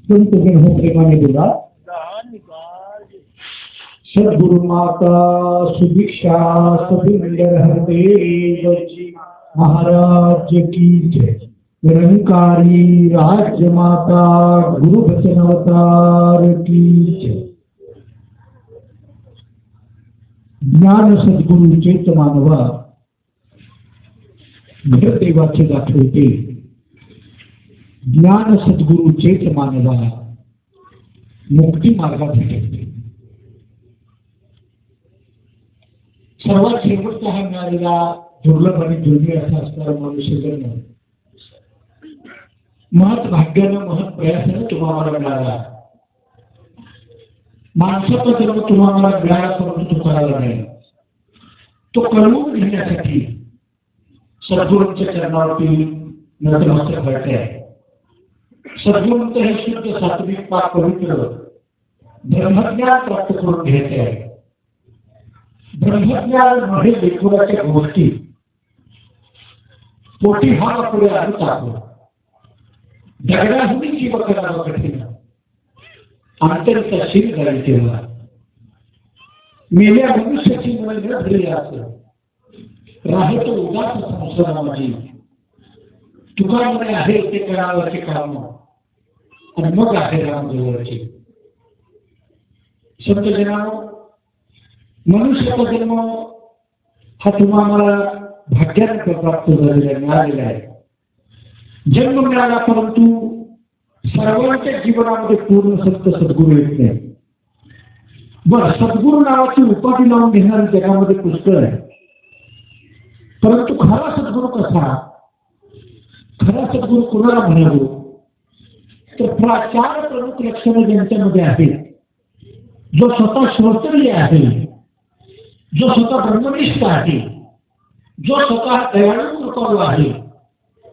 संत जन हो प्रेमाने बोला. सद्गुरु माता सुभिक्षा सभी मंडल हरदेव जी महाराज की जय. निरंकारी राज्य माता गुरु बचन अवतार की जय. ज्ञान सद्गुरु चैत मानवा घर देवाचे दाखवते. ज्ञान सद्गुरु चैत मानवा मुक्ती मार्गात भेटते. सर्वात शेवटचा हा मिळालेला दुर्लभ आणि दुर्मिळ असा असणारा मनुष्य जन्म महत् भाग्यानं महत् प्रयासानं तुम्हाला मिळाला. माणसाचा जन्म तुम्हाला मिळाला परंतु तो करायला नाही. तो कळवून घेण्यासाठी सद्गुरूंच्या चरणावरती नतमस्तक व्हायचे आहे. सद्गुरूंचं हे शुद्ध सात्विक पाक पवित्र ब्रह्मज्ञान प्राप्त करून घ्यायचे आहे. ब्रह्मज्ञान मध्ये लेखुराच्या गोष्टी पोटी हा पुढे आधी टाकलो. दगडाहून जीव करावा कठीण अंतरचा शिर झाली तेव्हा मेल्या मनुष्याची मन घडली असं राहतो उदास संसारामध्ये. तुकामध्ये आहे ते करावाचे काम आणि मग आहे राम जवळचे. संत जनानो, मनुष्याचा जन्म हा तुम्हाला भाग्याने प्राप्त झालेला मिळालेला आहे. जन्म मिळाला परंतु सर्वांच्या जीवनामध्ये पूर्ण सत्य सद्गुरू येत नाही. बरं, सद्गुरू नावाची उपाधी लावून घेणारे जगामध्ये पुष्कळ आहे. परंतु खरा सद्गुरू कसा, खरा सद्गुरू कोणाला म्हणालो तर चार प्रमुख लक्षणं ज्यांच्यामध्ये आहेत. जो स्वतः श्रोत्रिय आहे, जो स्वतः ब्रह्मनिष्ठ आहे, जो स्वतः दयाळू कृपाळू आहे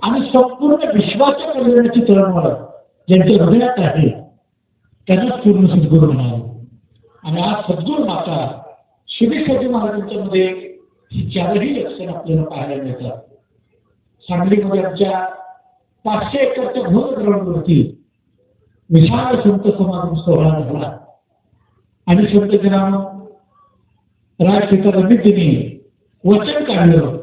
आणि संपूर्ण विश्वाच्या कल्याणाची तळमळ ज्यांच्या हृदयात आहे त्यांनाच पूर्ण सद्गुरू म्हणावं. आणि आज सद्गुरू माता सुभिक्षाजी महाराजांच्या मध्ये ही चारही लक्षणं आपल्याला पाहायला मिळतात. सांगलीमध्ये आमच्या 500 एकरच्या घोर ग्राउंडवरती विशाल संत समागम सोहळा झाला आणि संत जनानो राजपिता रमेशजींनी वचन काढलं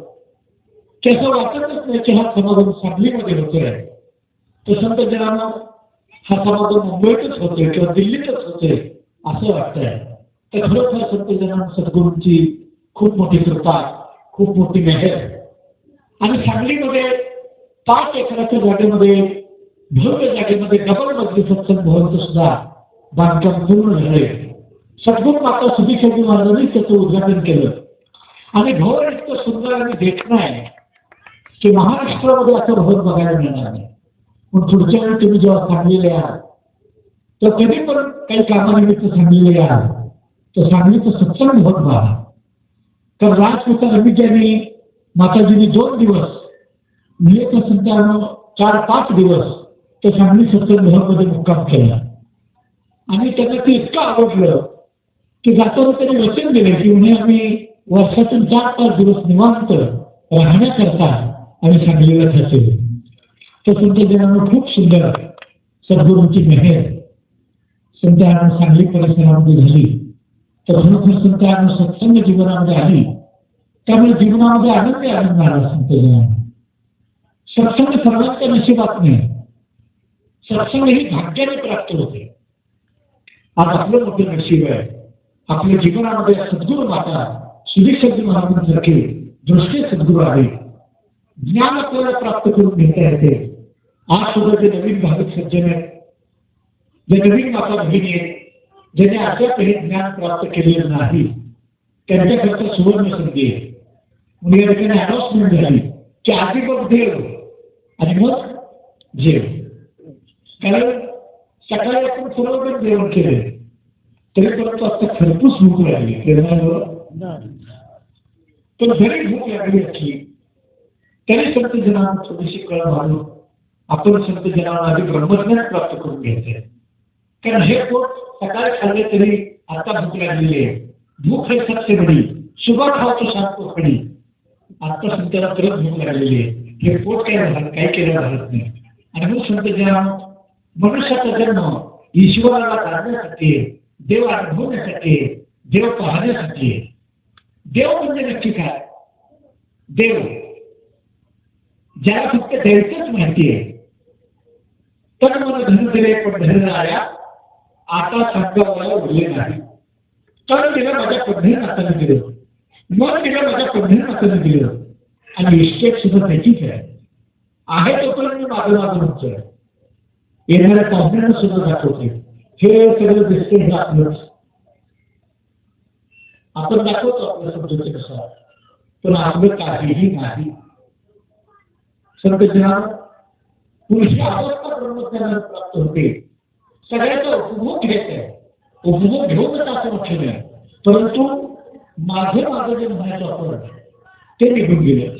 की असं वाटतच नाही की हा समागम सांगलीमध्ये होतोय. तर संत जनानो हा समागम मुंबईतच होतोय किंवा दिल्लीतच होतोय असं वाटतंय. तर खरोखर संत जनानो सद्गुरूंची खूप मोठी कृपा, खूप मोठी मेहर. आणि सांगलीमध्ये 5 एकराच्या जागेमध्ये भव्य जागेमध्ये डबल मजली सत्संग भवनचं सुद्धा बांधकाम पूर्ण झाले. सद्गुरू माता सुभिक्षाजी महाराजांनी त्याचं उद्घाटन केलं आणि भवन इतकं सुंदर आणि देखणं आहे की महाराष्ट्रामध्ये असं भवन बघायला मिळणार नाही. पण पुढच्या वेळी तुम्ही जेव्हा सांगलीला याल तर कधी पण काही कामानिमित्त सांगलीला याल तर सांगलीचं सत्संग भवन पहा. तर राजपिता रमेशजींनी माताजींनी 2 दिवस नियत संतांनो 4-5 दिवस तो सांगली सत्संग भवनमध्ये मुक्काम केला आणि त्यांना ते इतकं आवडलं की जाताना त्यांनी वचन दिले की उन्हे आम्ही वर्षातून 4-5 दिवस निवांत राहण्याकरता आम्ही सांगलीला जातो. तर संत जनांना खूप सुंदर सद्गुरूंची मेहर संतांना सांगली परिसरामध्ये झाली. तर खरोखर संतांना सत्संग जीवनामध्ये आली. त्यामुळे जीवनामध्ये आनंद आला. संत जनांना सत्संग सर्वांच्या नशिबात नाही. सत्संग ही भाग्याने प्राप्त होते. आज आपलं मोठं नशीब आहे. आपल्या जीवनामध्ये सद्गुरू माता सुभिक्षाजी महाराजांसारखे दृष्टी सद्गुरू आहे. ज्ञान आपल्याला प्राप्त करून घेता येते. आज सुद्धा जे नवीन भाविक सज्जन आहेत, जे नवीन माता भगिनी आहेत, ज्याने अद्यापही ज्ञान प्राप्त केलेलं नाही त्यांच्याकरता सुवर्ण संधी आहे. म्हणून या ठिकाणी अनाउन्समेंट झाली की आधी बघ देव आणि मग जेव. कारण सकाळी आपण सर्वजण जेवण केले तरी परंतु आता खरपूस भूक लागली. तर जरी भूक लागली असली तरी संत जनांना थोडीशी कळ घालून आपण संत जनांना आधी ब्रह्मज्ञान प्राप्त करून घ्यायचंय. कारण हे पोट सकाळी खाल्ले तरी आता भूक लागलेली आहे. भूक हे सत्य बडी सुबह खाओ तो शाम को खडी. आता संतांना परत भूक लागलेली आहे. हे पोट काय झालं, काही केलं झालंच नाही. आणि मग संत जनांना मनुष्याचा जन्म ईश्वराला जाणण्यासाठी, देव अनुभवण्यासाठी, देव पाहण्यासाठी. देव म्हणजे नक्की काय? देव ज्याला फक्त द्यायचंच माहिती आहे. तर मला धन दिले पण धरणाऱ्या आता सांगावाला उरले नाही. तर तिला माझ्या पद्धतीने नाताने दिलं, मग तिला माझ्या पद्धतीने नाताने दिलं. आणि इष्टेक सुद्धा त्याचीच आहे तोपर्यंत मी माझं माझं म्हणतोय. येणाऱ्या पाहुण्यांना सुद्धा दाखवते. हे सगळं दिसते हे आपलंच. आपण दाखवतो आपलं समजून कसं, पण आपलं काहीही नाही. संत जनाब पुरुषी अवस्था ब्रह्मज्ञानाला प्राप्त होते. सगळ्याचा उपभोग घ्यायचा आहे. उपभोग घेऊनच असं लक्ष नाही. परंतु माझं माझं जे म्हणायचं आपण ते निघून गेलं.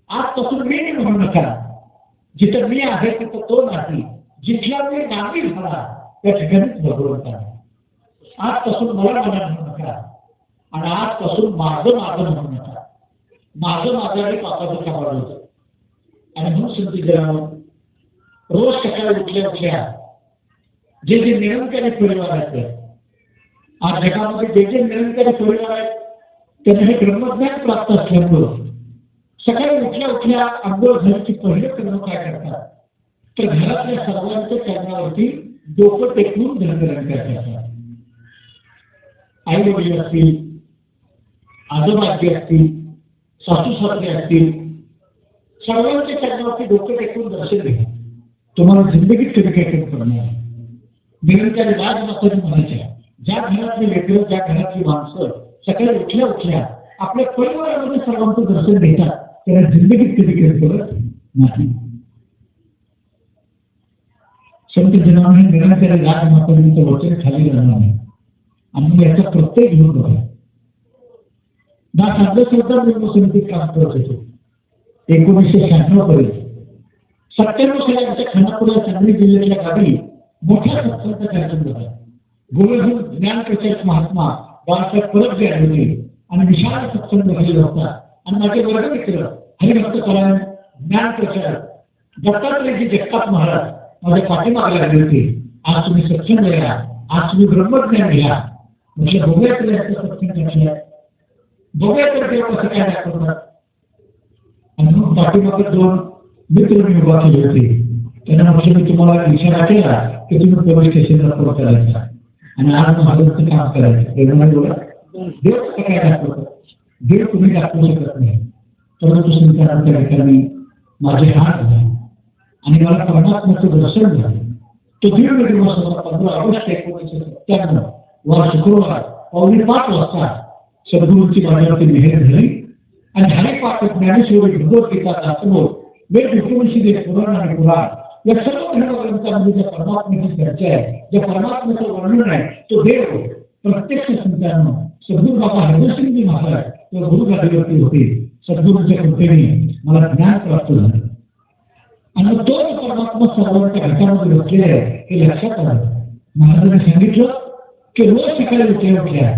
आजपासून मी म्हणू नका. जिथं मी आहे तिथं तो नाही. जिथला मी नाही झाला त्या ठिकाणीच भगवंत आहे. आजपासून मला म्हणा म्हणू नका आणि आजपासून माझं माझं म्हणू नका. माझं माझ्याने पापाचं कामाला होतं. आणि म्हणून संत जनाब रोज सकाळी उठल्या उठल्या जे जे निरंकारी परिवार आहेत, आज जगामध्ये जे जे निरंकारी परिवार आहेत त्यांना हे ब्रह्मज्ञान प्राप्त असल्यामुळं सकाळी उठल्या उठल्या अंघोळ झाल्याची पहिले करणं काय करतात, तर घरातल्या सर्वांच्या चरणावरती डोकं टेकून धनधरण करतात. आई वडील असतील, आजोबाजी असतील, सासू सासरे असतील, सर्वांच्या चरणावरती डोकं टेकून दर्शन घ्या. तुम्हाला जिंदगीत कधी काही कमी पडणार नाही. निरंकारी राजमातांनी म्हणायच्या, ज्या घरातली लेकरं, ज्या घरातली माणसं सकाळी उठल्या उठल्या आपल्या परिवारामध्ये सर्वांचं दर्शन घेतात त्याला जिंदगीत कधी कमी पडत नाही. संत जनाबाने निरंकारी राजमातांचं वचन खाली राहणार नाही. आणि याचा प्रत्येक घेऊन बघा. ना साधं मी समितीत काम करत होतो 1996 पर्यंत. 97 साली आमच्या खानापूर या सांगली जिल्ह्यातल्या गावी मोठ्या सत्संगाचा कार्यक्रम झाला. गुरुजी ज्ञानप्रचारक महात्मा बाळासाहेब परब जे आले होते आणि विशाल सत्संग झालेला होता. आणि माझे वर्ग मित्र हरिभक्त परायण ज्ञानप्रचारक दत्तात्रयजी जगताप महाराज माझ्या पाठीमागे लागले होते. आज तुम्ही सत्संग घ्या, आज तुम्ही ब्रह्मज्ञान घ्या. म्हणजे बघूया तर यांचा सत्संग घ्या, बघूया तर देव कसं काय दाखवतात. आणि मग पाठीमागे 2 मित्र मी उभा केले होते. त्यांना म्हटलं मी तुम्हाला इशारा केला की तुम्ही पोलीस स्टेशनला फोन करायचा आणि आज महाराजांचं काम करायचं. देव कसं काय दाखवतात? देव तुम्ही दाखवू शकत नाही. परंतु संतांच्या ठिकाणी माझे हात झाले आणि मला परमात्म्याचं दर्शन झालं. तो दीर्घ दिवस होता 15 ऑगस्ट 1997 वा शुक्रवार 5:15 वाजता सद्गुरूंची माझ्यावरती मेहर झाली. आणि हरिपाठ ज्ञानेश्वरी भगवद्गीता दासबोध वेद विष्णुवंशी पुराण आणि पुराण या सर्व धर्मग्रंथांमध्ये ज्या परमात्म्याची चर्चा आहे, ज्या परमात्म्याचं वर्णन आहे, तो देव प्रत्यक्ष संतांना सद्गुरू बाबा हरदसिंगजी महाराज किंवा गुरु गादीवरती होते. सद्गुरूंच्या कृपेने मला ज्ञान प्राप्त झालं. आणि तो परमात्मा सर्वांच्या घटामध्ये बसलेला आहे हे लक्षात आलं. महाराजांनी सांगितलं की रोज सकाळी उठल्या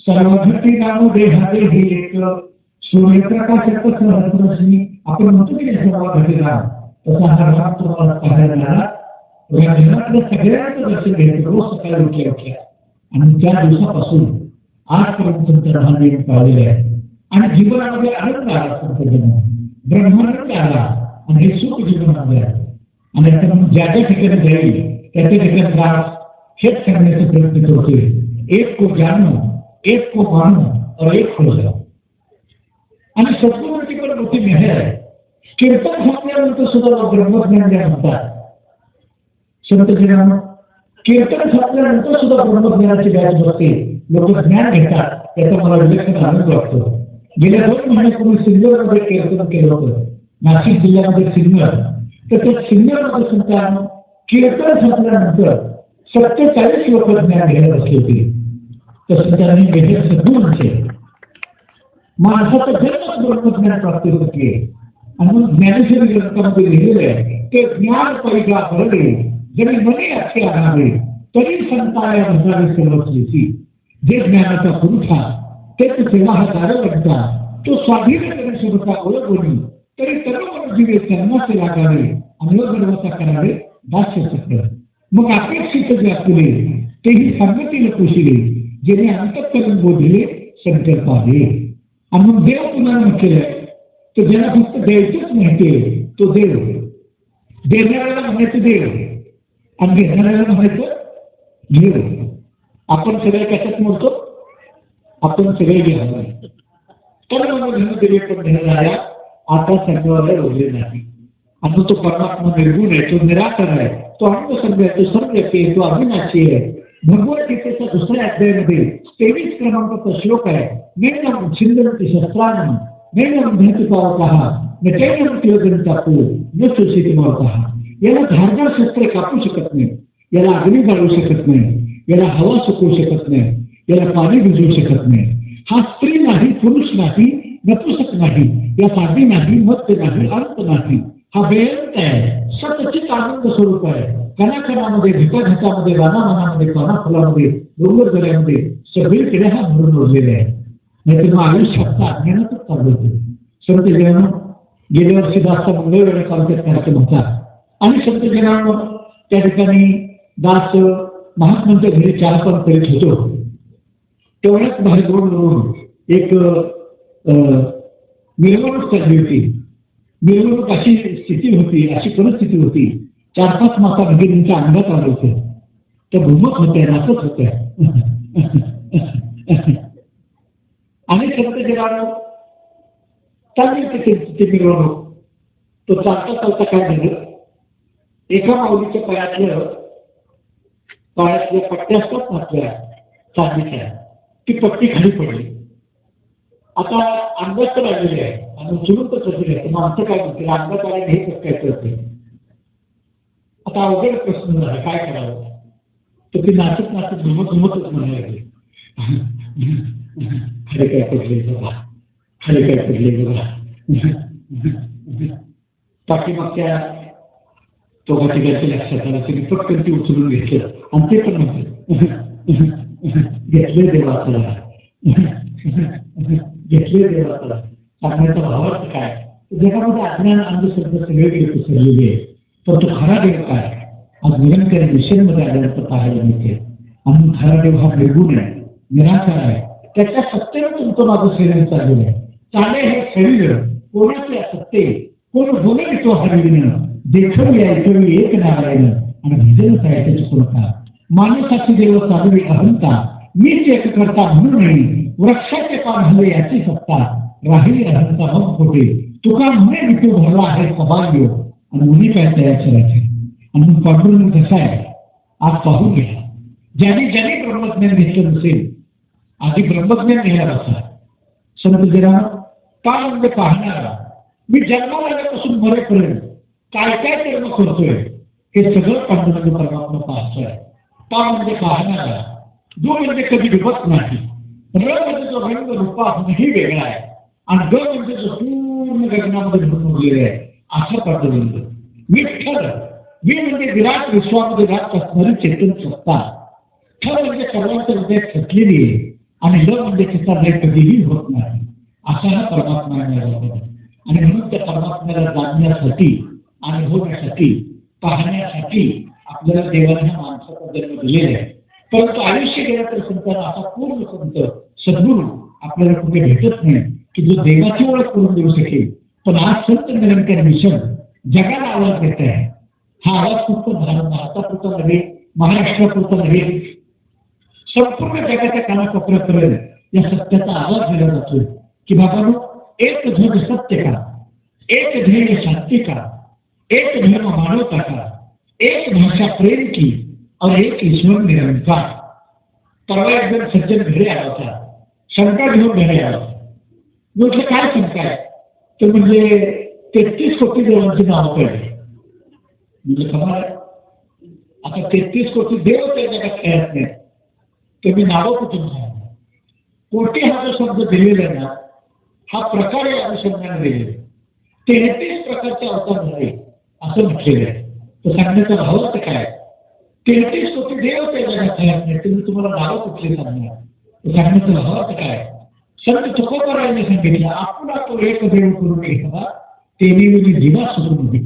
सर्वघटी नाम देहाते हे एक सूर्यप्रकाशाचं सहस्रश्री आपण म्हणतो की सर्व घडीला तसा हा राम तुम्हाला पाहायला मिळाला. या जगातल्या सगळ्यांचं दर्शन घ्यायचं रोज सकाळी उठल्या आणि त्या दिवसापासून आजपर्यंत संतरामाने पाळलेले आहे. आणि जीवनामध्ये आनंद आला, ब्रह्मानंद आला आणि हे सुख जीवनामध्ये आहे. आणि आता ज्या ज्या ठिकाणी जाईल त्याच्या ठिकाणी त्रास हेच करण्याचा प्रयत्न करतोय. एक को जानो, एक को मानो और एक हो जाओ. आणि सद्गुरूंची पण मोठी मेहर आहे. कीर्तन संपल्यानंतर सुद्धा ब्रह्मज्ञान ज्या म्हणतात संत जनाब, कीर्तन संपल्यानंतर सुद्धा ब्रह्मज्ञानाची व्याज बसते. लोक ज्ञान घेतात त्याचा मला विलक्षण आनंद वाटतो. गेल्या 2 महिन्यापूर्वी सिन्नरमध्ये कीर्तन केलं होतं, नाशिक जिल्ह्यामध्ये सिन्नर. तर त्या सिन्नरमध्ये संतांना कीर्तन संपल्यानंतर 47 लोक ज्ञान घ्यायला बसले होते. तर संतांनी गेल्या सद्गुरूंचे माणसाचा जन्मच ब्रह्मज्ञान प्राप्त होते. आणि मग ज्ञानेश्वरी ग्रंथामध्ये लिहिलेलं आहे ते ज्ञान पैगा भरले जरी मने असे आणावे तरी संताया भसावे सर्वस्वीची. जे ज्ञानाचा पुरुषा तेच सेवा हा दारवंता तो स्वाधीन करून शुभता ओळखोनी तरी सर्व जीवे कर्माचे लागावे आणि गर्वता करावे दास्यचक्र. मग अपेक्षित व्यापुले तेही सांगतील पोशिले, जेणे अंतःकरण बोधिले संकल्प आले. आणि मग देव पुन्हा म्हटलेलं तर ज्याला फक्त द्यायचंच माहितीये तो देव. देणाऱ्याला म्हणायचं देव आणि घेणाऱ्याला म्हणायचं देव. आपण सगळे कशात मोडतो? आपण सगळे घेणार. तर मग देवे पण घेणाऱ्या आता सर्वाला ओढले नाही. आणि तो परमात्मा निर्गुण आहे, तो निराकार आहे, तो आत्मसंग आहे, तो सर्वव्यापी आहे, तो अविनाशी आहे. भगवद्गीतेच्या दुसऱ्या अध्यायामध्ये 23 क्रमांकाचा श्लोक आहे. नैनम छिंदन्ति शस्त्राणि नैनम भेति पावकः नैनम तिलगंतापो न सुशीति मावकः. याला धारदार शस्त्र कापू शकत नाही, याला अग्नी जाळू शकत नाही, याला हवा सुकवू शकत नाही, याला पाणी भिजवू शकत नाही. हा स्त्री नाही, पुरुष नाही, नपुसक नाही, या साधी नाही, मत्य नाही, अंत नाही. हा बेअंत आहे, सतचित आनंद स्वरूप आहे. कणाकणामध्ये, ढिपाढिपामध्ये, रानामानामध्ये, पानाफुलामध्ये, डोंगर दऱ्यामध्ये सगळीकडे हा भरून उरलेला आहे. नाहीतर मग आयुष्यात अज्ञानातच चालू होते. संत जनानो गेल्या वर्षी दासचा मंगळवेळा चालतात कार्यक्रम होता आणि संत जनानो त्या ठिकाणी दास महात्मांच्या घरी 4-5 करीत होतो. तेवढ्याच बाहेर रोडवरून एक मिरवणूक चालली होती. मिरवणूक अशी स्थिती होती, अशी परिस्थिती होती, 4-5 माता भगिनींच्या अंगात आलं होतं. त्या घुमत होत्या, नाचत होत्या. आणि संत जनानो चालली ते मिरवणूक. तो चालता चालता काय झालं, एका माऊलीच्या पायातल्या पट्ट्या असतात ना आपल्या चांदीच्या, ती पट्टी खाली पडली. आता अंगात तर आलेली आहे आणि उचलून तर कसं घ्यायचं. माणसं काय म्हणतील, अंगात आले हे कसं काय करते. आता अवघड प्रश्न झाला, काय करावं. तर ती नाचत नाचत घुमतच म्हणायला लागली, खाली काय पडले बघा, खाली काय पडले बघा. पाठीमागच्या तो ठिकाणी लक्षात आलं, त्यांनी पटकन ती उचलून घेतलं आणि ते पण म्हणते घेतले देवाचा, घेतले देवाचा. सांगण्याचा भावार्थ काय, जगामध्ये अज्ञान अंधश्रद्धा सगळीकडे पसरलेली आहे. पण तो खरा देव काय आज निरंतर मिशनमध्ये आल्यानंतर पाहायला मिळते. आणि खरा देव हा निर्गुण आहे, निराकार आहे. त्याच्या सत्तेनं तुमचं माझं शरीर चाललेलं आहे. चाले हे शरीर कोणाचे सत्ते, कोण बोले तो हरिण देखवी ऐकवी एक नारायण आणि भजन साहित्याची कोणता. माणसाची देव साधवी अहंता, मीच एक करता म्हणून नाही. वृक्षाचे पान हवे याची सत्ता, राहिली अहंता मग खोटे. तुका म्हणे विठू भरला आहे सभाग्य आणि मुली काय तयार करायचे. आणि पांडुरंग कसा आहे आज पाहून घ्या. ज्यांनी ज्यांनी ब्रह्मज्ञान घेतलं नसेल आधी ब्रह्मज्ञान घ्यायला बसा. संत जनानो का म्हणजे पाहणारा, मी जन्माला आल्यापासून मरेपर्यंत काय काय कर्म करतोय हे सगळं पांडुरंग परमात्मा पाहतोय. का म्हणजे पाहणारा, जो म्हणजे कधी डुबत नाही. र म्हणजे जो रंग रूपा नाही वेगळा आहे आणि ग म्हणजे जो पूर्ण गगनामध्ये भरून उरलेला आहे असा पांडुरंग. विठ्ठल, वि म्हणजे विराट विश्वामध्ये राहत असणारी चेतन सत्ता. ठ म्हणजे सर्वांच्या हृदयात खचलेली आहे आणि ल म्हणजे तिचा लय कधीही होत नाही. असा हा परमात्मा मिळाला. आणि म्हणून त्या परमात्म्याला जाणण्यासाठी अनुभवण्यासाठी पाहण्यासाठी आपल्याला देवाने माणसाचा जन्म दिलेला आहे. परंतु आयुष्य गेला तर संतांना असा पूर्ण संत सद्गुरू आपल्याला कुठे भेटत नाही की जो देवाची ओळख करून देऊ शकेल. पण आज संत निरंतर मिशन जगाला आवाज देत आहे. हा आवाज फक्त भारतापुरता नव्हे, महाराष्ट्रापुरता नव्हे, संपूर्ण जगाच्या कानाकोपऱ्यापर्यंत या सत्याचा आवाज दिला जातोय की बाबांनो, एक ध्वज सत्य का, एक ध्येय शांति का, एक धर्म मानवता का, एक भाषा प्रेम की और एक ईश्वर निरंकार. परवा एकदम सज्जन घरी आला होता, शंका घेऊन घरी आला. म्हटलं काय शंका आहे, तर म्हणजे 33 कोटी देवांची नावं पडली. म्हणजे कमाल. आता 33 कोटी देव त्या जगात खेळत नाही, तर मी नावं कुठून सांगणार. कोटी हा जो शब्द दिलेला आहे ना, हा प्रकार या अनुषंगाने दिलेला. 33 प्रकारचे अवतार झाले असं म्हटलेलं आहे. तर सांगण्याचा भावार्थ काय, 33 कोटी देव त्या जगात खेळत नाही, तुम्ही तुम्हाला नावं कुठले सांगणार. तर सांगण्याचा भावार्थ काय, संत तुकोबारायांनी सांगितलं, आपण तो एक देव करून घेतला तेने जीवा सुरू नव्हे.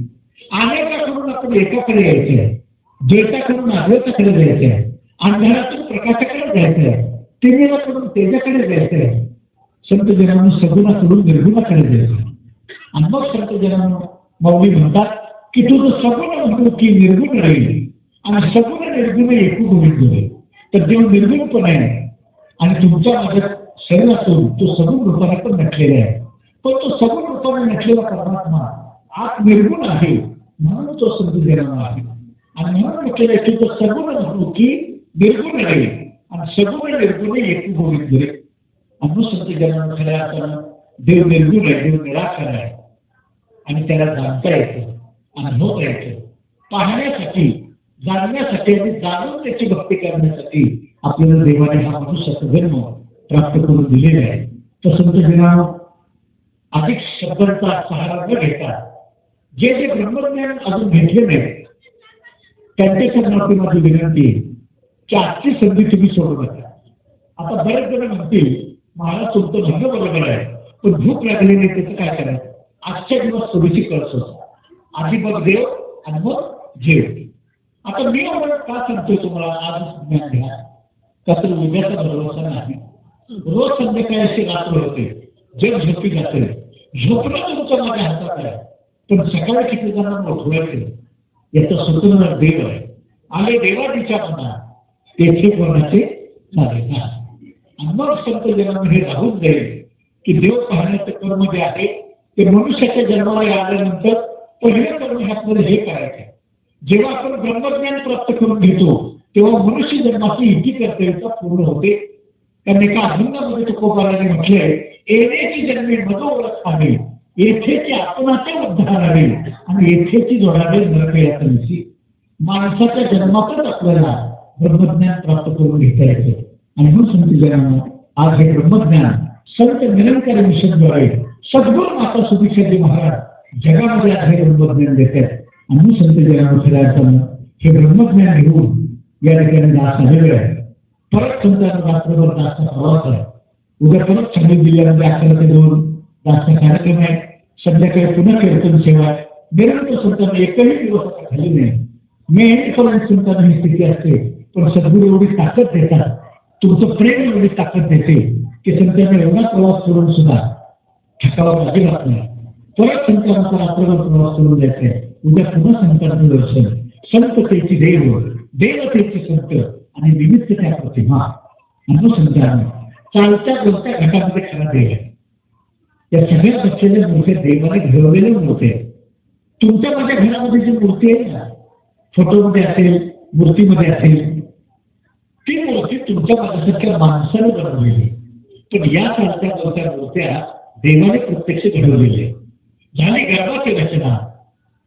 अनेका करून अंधारातून एकाकडे यायचंय, ज्योताकडून अद्वैताकडे जायचंय, अंधारातून प्रकाशाकडे जायचंय, तिमिराकडून तेजाकडे जायचंय, संत जनांना सगुणाकडून निर्गुणाकडे जायचंय. आणि मग संत जनांना मौली म्हणतात की तुझं सगुण म्हणतो की निर्गुण राहील आणि सगुण निर्गुण एकू होईल होईल. तर देव निर्गुण पण आहे आणि तुमच्या माझ्या शरीर असून तो सगुण रूपाने पण नटलेला आहे. पण तो सगुण रूपाने नटलेला परमात्मा आत निर्गुण आहे, म्हणून तो संत जनांना आहे. आणि म्हणून म्हटलेलं आहे की तो सगुण म्हणतो की निर्गुण राहील आणि सगुण निर्गुण एकू होईल होईल. आणि संत जनांना खऱ्या अर्थानं देव निर्गुण आहे, देव निराकार आहे आणि त्याला जाणता येतं, अनुभवता येतं. पाहण्यासाठी, जाणण्यासाठी आणि जाणून त्याची भक्ती करण्यासाठी आपल्याला देवाने हा मनुष्याचा जन्म प्राप्त करून दिलेला आहे. तर संत जनांना अधिक शब्दांचा सहारा न घेता जे जे ब्रह्मज्ञान अजून घेतले नाही त्यांच्या माफी माझी विनंती आहे की आजची संधी तुम्ही सोडू नका. आता बरेच जण म्हणतील महाराज तुमचं म्हणणं बरोबर आहे, पण भूक लागली नाही त्याचं काय करायचं? आजच्या दिवस थोडीशी कळस होता, आधी मग देव आणि मग जेव. आता मी का सांगतोय तुम्हाला आजच ज्ञान घ्या, का तर उद्याचा भरोसा नाही. रोज संध्याकाळी अशी रात्र होते, जग झोपी जाते, झोपणं तुमच्या माझ्या हातात आहे, पण सकाळी किती जणांना उठवायचं याचा स्वतंत्र देव आहे. आले देवादीच्या मनात तेथे कोणाचे झाले ना. आणि मग संत जनांना हे राहून जाईल की देव पाहण्याचं कर्म जे आहे ते मनुष्याच्या जन्माला आल्यानंतर पहिलं कर्म ह्यामध्ये हे करायचं. जेव्हा आपण ब्रह्मज्ञान प्राप्त करून घेतो तेव्हा मनुष्य जन्माची इती कर्तव्यता पूर्ण होते. कारण एका अभंगामध्ये तुकोबाराने म्हटलंय, येण्याची जन्मी मनोवळख आली, येथेची आपणाचे उद्धार आले आणि येथेची जोडावे नरक याचा निशी. माणसाच्या जन्मातच आपल्याला ब्रह्मज्ञान प्राप्त करून घेता येतं. आणि म्हणून संत जनांना आज हे ब्रह्मज्ञान संत निरंकार मिशनद्वारे सद्गुरू माता सुदीक्षाजी महाराज जगामध्ये आज हे ब्रह्मज्ञान देतात. आणि संत जनांना खऱ्या अर्थानं हे ब्रह्मज्ञान घेऊन या ठिकाणी दास आलेले आहे. परत संतांना रात्रभर दासचा प्रवास आहे. उद्या परत सांगली जिल्ह्यामध्ये 11 ते 2 दासचा कार्यक्रम आहे. संध्याकाळी पुन्हा कीर्तन सेवा आहे. निरंतर संतांना एकही दिवस खाली नाही. मेहनतीपर्यंत संतांना ही स्थिती असते, पण सद्गुरू एवढी ताकद देतात, तुमचं प्रेम एवढी ताकद देते की संतांना एवढा प्रवास करून सुद्धा थकावा अजिबात नाही. परत संतांचा रात्रभर प्रवास करून द्यायचा आहे. उद्या पुन्हा संतांचं दर्शन, संततेची देव, देवतेची संत आणि निमित्त त्या प्रतिमा. अनुसंधान चालत्या बोलत्या घटामध्ये खरा देव आहे. या सगळ्या बसलेल्या मूर्त्या देवाने घडवलेल्या मूर्ती आहेत. तुमच्या माझ्या घरामध्ये जी मूर्ती आहे ना, फोटोमध्ये असेल, मूर्तीमध्ये असेल, ती मूर्ती तुमच्या माझ्यासारख्या माणसाने बनवलेली. पण या चालत्या बोलत्या मूर्त्या देवाने प्रत्यक्ष घडवलेली आहे. झाली गर्भाची रचना,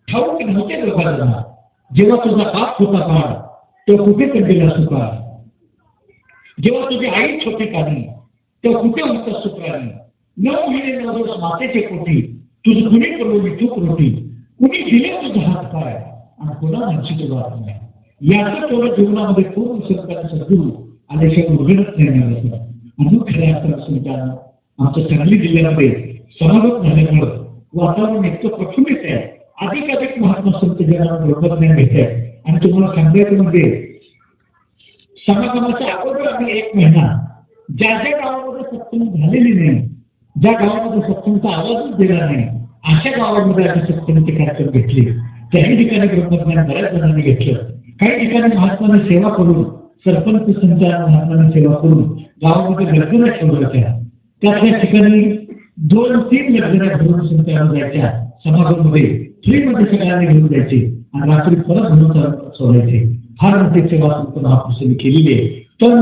ठाऊक नव्हते लोकांना. जेव्हा तुझा बाप होता काळ तेव्हा कुठे कंडीला सुका, जेव्हा तुझी आई छोटी काढली तेव्हा कुठे होता सुप्राणी. 9 महिने 9 दिवस मातेचे पोटी तुझं कुणी करून चूक रोटी, कुणी दिले तुझा हात पाय आणि पुन्हा म्हणशी तुझा हात नाही. याचं थोडं जीवनामध्ये खूप संस्कार सद्गुरू आल्याशिवाय उघडत नाही. आणि खऱ्या अर्थानं आमच्या सांगली जिल्ह्यामध्ये समागम झाल्यामुळं वातावरण इतकं प्रफुल्लित आहे. अधिकाधिक महात्मा संत जनांना ब्रह्मज्ञान घेत आहे. आणि तुम्हाला सांगायचं म्हणजे समागमाच्या अगोदर आम्ही 1 महिना ज्या ज्या गावामध्ये सत्संग झालेली नाही, ज्या गावामध्ये सत्संगचा आवाजच दिला नाही, अशा गावामध्ये आम्ही सत्संगचे कार्यक्रम घेतले. काही ठिकाणी ब्रह्मज्ञान बऱ्याच जणांनी घेतलं. काही ठिकाणी महात्माने सेवा करून, सरपंच संचालक महात्माने सेवा करून गावामध्ये लग्न ठेवल्या. त्याच ठिकाणी 2-3 लग्न घडून संचालक जायच्या समागममध्ये फ्रीमध्ये सगळ्यांनी घेऊन जायचे आणि रात्री परत म्हणून सोडायचे. फार मोठी सेवा संत महापुरुषांनी केलेली आहे. तर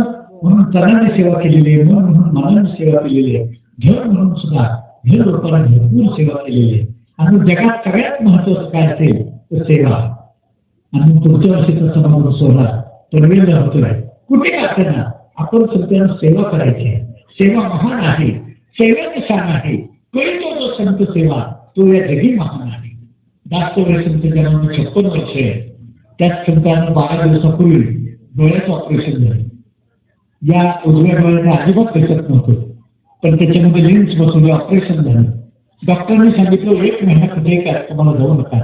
म्हणून तनाने सेवा केलेली आहे, म्हणून मनाने सेवा केलेली आहे, घर म्हणून सुद्धा घर लोकांना भरपूर सेवा केलेली आहे. आणि जगात सगळ्यात महत्वाचं काय असेल तर सेवा. आणि पुढच्या वर्षीचा समागम सोहळा पनवेलला होतोय. कुठे असताना आपण सगळ्यांना सेवा करायची आहे. सेवा महान आहे, सेवेचं शान आहे. कळतो जो संत सेवा तो या जगी महान आहे. जास्त वेळ संत जनांना 56 वर्ष आहे. त्याच संतांना 12 दिवसापूर्वी डोळ्याचं ऑपरेशन झालं. या उजव्या डोळ्याने अजिबात दिसत नव्हतं, पण त्याच्यामध्ये लेन्स बसवले, ऑपरेशन झालं. डॉक्टरांनी सांगितलं 1 महिना कुठेही कार्यक्रमाला जाऊ नका,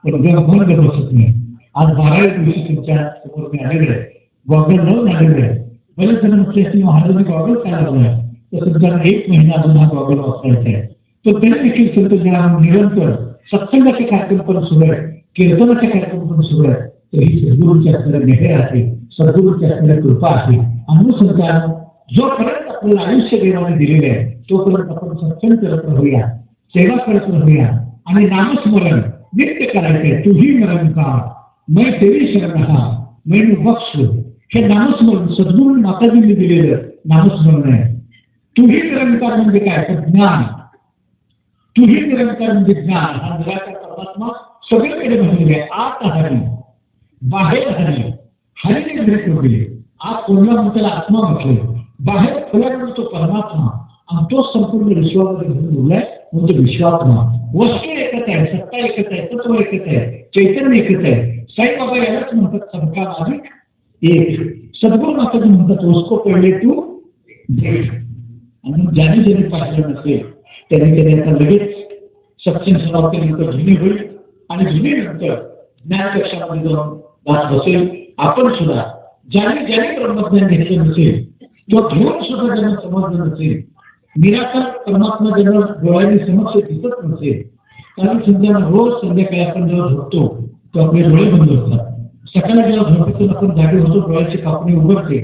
पण बंद बसत नाही. आज 12व्या दिवशी तुमच्या समोर मी आलेलो आहे, गॉगल लावून आलेलो आहे. बरेच जण म्हटले की महाराज गॉगल काय लावलाय, तर तुमच्याला 1 महिना अजून हा गॉगल वापरायचा आहे. तर तरी देखील संत जनाराम निरंतर सत्संगाचे कार्यक्रम पण सुरू आहे, कीर्तनाचे कार्यक्रम पण सुरू आहे. तर ही सद्गुरूंची असणारी मेहर आहे, सद्गुरूंची असणारी कृपा आहे. अनुसंधान जोपर्यंत आपल्याला आयुष्य देवाने दिलेले आहे तोपर्यंत आपण सत्संग करत राहूया, सेवा करत राहूया आणि नामस्मरण नित्य करायचे. तूही निरंकार मैं तेरी शरण हा मैंने बख्श, हे नामस्मरण सद्गुरू माताजींनी दिलेलं नामस्मरण आहे. तूही निरंकार म्हणजे काय, तर ज्ञान. तूही निरंकार म्हणजे ज्ञान. हा निराकार परमात्मा सगळीकडे म्हणलेला आहे. आत हरी बाहेर हरी, हरीने भेट होते. आत कोणला त्याला आत्मा म्हटले, बाहेर खोल्याकडे तो परमात्मा आणि तो संपूर्ण विश्वामध्ये घेऊन बोललाय म्हणजे विश्वात्मा. वस्तू एकच आहे, सत्ता एकच आहे, तत्व एकच आहे, चैतन्य एकच आहे. साईबाबा यालाच म्हणतात सबका मालिक एक. सद्गुरू माताजी म्हणतात उसको पहिले तू देख. आणि ज्याने ज्याने पाहिलं नसेल त्याने आता लगेच सत्संग समाप्तीनंतर जुनी होईल आणि जुनीनंतर ज्ञानकक्षामध्ये जाऊन वाच बसेल. आपण सुद्धा ज्याने ज्याने ब्रह्मज्ञान घेतलं नसेल किंवा घेऊन सुद्धा ज्यांना समजलं नसेल, निराकार परमात्मा ज्यांना डोळ्यांनी समक्ष दिसत नसेल, कारण समजा रोज संध्याकाळी आपण जेव्हा झोपतो तो आपले डोळे बंद होतात. सकाळी जेव्हा झोपेतून आपण जागे होतो डोळ्याची पापणी उघडते.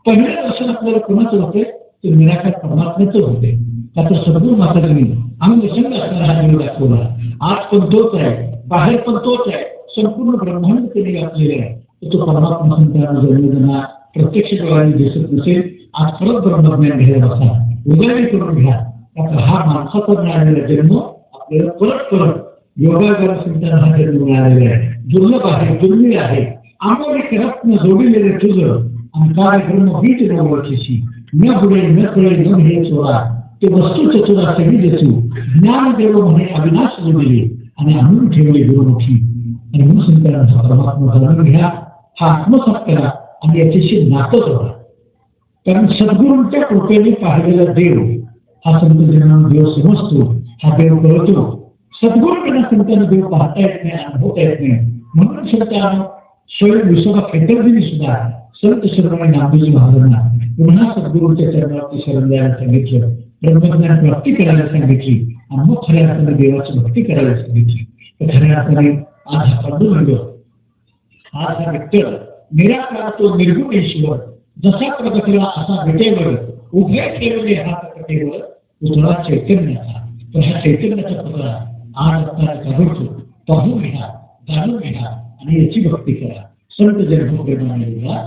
पहिलं दर्शन आपल्याला कोणाचं होते, ते निराकार परमात्म्याचं होते. आता सद्गुरू माताजींनी आम्ही निसंग असणारा हा देव दाखवला. आज पण तोच आहे, बाहेर पण तोच आहे, संपूर्ण ब्रह्मांड त्यांनी व्यापलेले आहे. तो परमात्मा संतांना जन्मजना प्रत्यक्ष डोळ्यांनी दिसत नसेल, आज परत ब्रह्मज्ञान घ्यायला बसा, उदय करून घ्या. आता हा माणसाचा मिळालेला जन्म आपल्याला परत परत योगागार संतांना हा जन्म मिळालेला आहे. दुर्लभ आहे, दुर्मिळ आहे. आम्हाला रत्न जोडलेले तुझं आणि काय ब्रह्म बीज ओळखीशी न बुडे न कळे न हे चोरा, ते वस्तू चतुरा सगळी देसू ज्ञान देव म्हणे अविनाश दिले आणि आणून ठेवले गुरुमुखी. आणि म्हणून संतांचा परमात्मा जाणून घ्या, हा आत्मसात करा आणि याच्याशी नातं जोडा. कारण सद्गुरूंच्या कृपेने पाहिलेला देव हा संत जनांना देव समजतो, हा देव कळतो. सद्गुरूंना संतांना देव पाहता येत नाही, अनुभवता येत नाही. म्हणून संतांना स्वयं विश्वभा खेटरजींनी सुद्धा संत शरण नामदेवजी महाराजांना पुन्हा सद्गुरूंच्या चरणावरती शरण द्यायला सांगितलं, ब्रह्मज्ञान प्राप्ती करायला सांगितली आणि मग खऱ्या अर्थाने देवाची भक्ती करायला सांगितली. तर खऱ्या अर्थाने आज हा पांडुरंग, आज हा विठ्ठल निराकार तो निर्गुण ईश्वर जसा प्रगतीला असा विटेवर उभे ठेवले हात कटेवर उजळा चैतन्याचा. तर ह्या चैतन्याचा पुतळा आज आपल्याला घाबरतो. पाहून घ्या, जाणून घ्या आणि याची भक्ती करा. संत जन्मप्रेमाने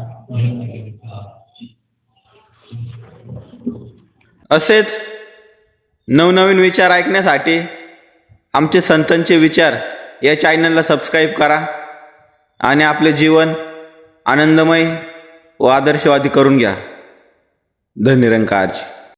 असेच नवनवीन विचार ऐकण्यासाठी आमचे संतांचे विचार या चॅनलला सबस्क्राईब करा आणि आपले जीवन आनंदमय व आदर्शवादी करून घ्या. धन्यनिरंकारजी.